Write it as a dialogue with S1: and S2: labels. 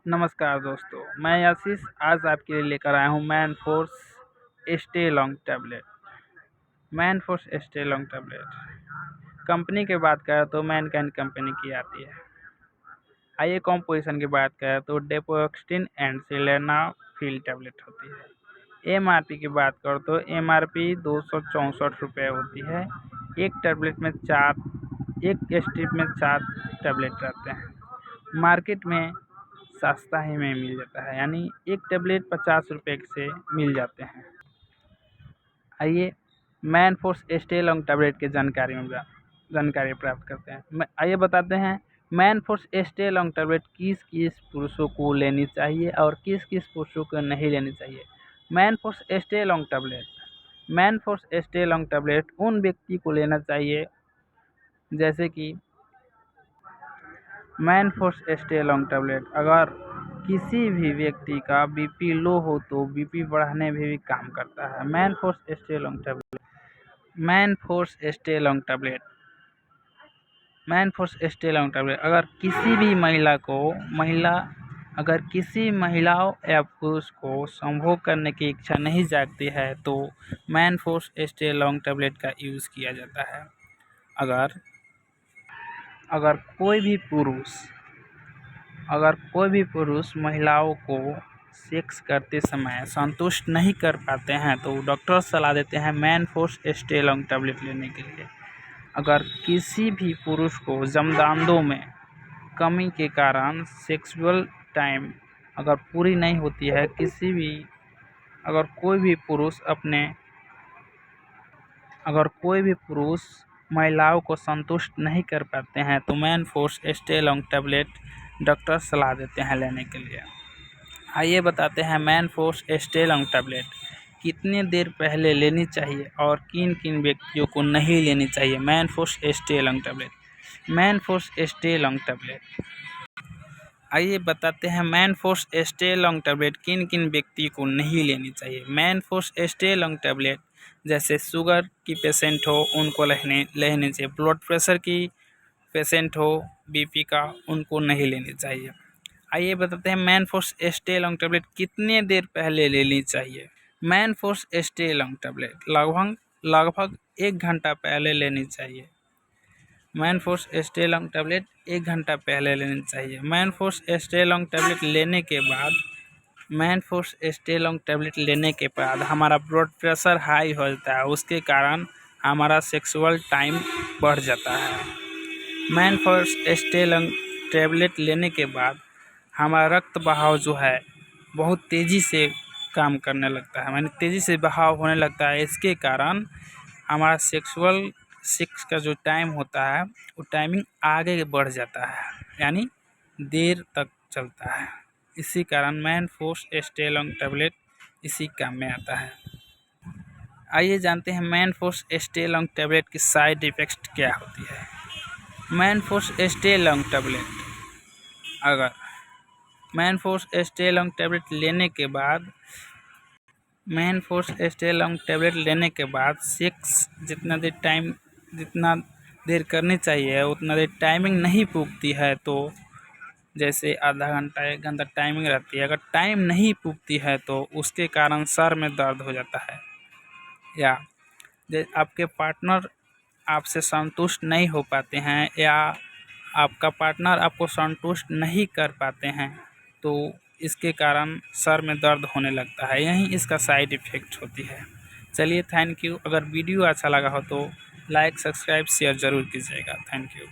S1: नमस्कार दोस्तों, मैं आशीष आज आपके लिए लेकर आया हूँ man force stay long tablet. Man force stay long tablet company की बात करें तो मैनकाइंड कंपनी की आती है। आइए कॉम्पोजिशन की बात करें तो डेपोक्सिन एंड सिलेनाफिल टैबलेट होती है। एमआरपी की बात करो तो एमआरपी 264 रुपये होती है। एक टैबलेट में एक स्ट्रिप में 4 टैबलेट रहते हैं। मार्केट में सस्ता ही में मिल जाता है, यानी एक टैबलेट 50 रुपये से मिल जाते हैं। आइए man force stay long tablet की जानकारी प्राप्त करते हैं। आइए बताते हैं man force stay long tablet किस किस पुरुषों को लेनी चाहिए और किस किस पुरुषों को नहीं लेनी चाहिए। Man force stay long tablet उन व्यक्ति को लेना चाहिए जैसे कि man force stay long tablet अगर किसी भी व्यक्ति का बीपी लो हो तो बीपी बढ़ाने में भी काम करता है। Man force stay long tablet man force stay long tablet man force stay long tablet अगर किसी भी अगर किसी महिलाओं या पुरुष को संभोग करने की इच्छा नहीं जागती है तो man force stay long tablet का यूज़ किया जाता है। अगर अगर कोई भी पुरुष महिलाओं को सेक्स करते समय संतुष्ट नहीं कर पाते हैं तो डॉक्टर सलाह देते हैं man force stay long tablet लेने के लिए। अगर किसी भी पुरुष को जमदांदों में कमी के कारण सेक्सुअल टाइम अगर पूरी नहीं होती है, अगर कोई भी पुरुष महिलाओं को संतुष्ट नहीं कर पाते हैं तो man force stay long tablet doctor सलाह देते हैं लेने के लिए। आइए बताते हैं man force stay long tablet कितनी देर पहले लेनी चाहिए और किन किन व्यक्तियों को नहीं लेनी चाहिए। Man force stay long tablet आइए बताते हैं man force stay long tablet किन किन व्यक्ति को नहीं लेनी चाहिए। Man force stay long tablet जैसे शुगर की पेशेंट हो उनको लेनी चाहिए। ब्लड प्रेशर की पेशेंट हो, बीपी का, उनको नहीं लेनी चाहिए। आइए बताते हैं man force stay long tablet कितने देर पहले लेनी चाहिए। Man force stay long tablet लगभग 1 घंटा पहले लेनी चाहिए। Man force stay long tablet 1 घंटा पहले लेनी चाहिए। Man force stay long tablet लेने के बाद हमारा ब्लड प्रेशर हाई हो जाता है, उसके कारण हमारा सेक्सुअल टाइम बढ़ जाता है। Man force stay long tablet लेने के बाद हमारा रक्त बहाव जो है बहुत तेज़ी से काम करने लगता है, माने तेज़ी से बहाव होने लगता है। इसके कारण हमारा सेक्स का जो टाइम होता है वो टाइमिंग आगे बढ़ जाता है, यानी देर तक चलता है। इसी कारण man force stay long tablet इसी काम में आता है। आइए जानते हैं man force stay long tablet की साइड इफ़ेक्ट क्या होती है। Man force stay long tablet लेने के बाद सेक्स जितना देर करनी चाहिए उतना देर टाइमिंग नहीं पुगती है, तो जैसे आधा घंटा 1 घंटा टाइमिंग रहती है, अगर टाइम नहीं पुगती है तो उसके कारण सर में दर्द हो जाता है, या आपके पार्टनर आपसे संतुष्ट नहीं हो पाते हैं या आपका पार्टनर आपको संतुष्ट नहीं कर पाते हैं तो इसके कारण सर में दर्द होने लगता है। यही इसका साइड इफ़ेक्ट होती है। चलिए, थैंक यू। अगर वीडियो अच्छा लगा हो तो लाइक, सब्सक्राइब, शेयर ज़रूर कीजिएगा। Thank you.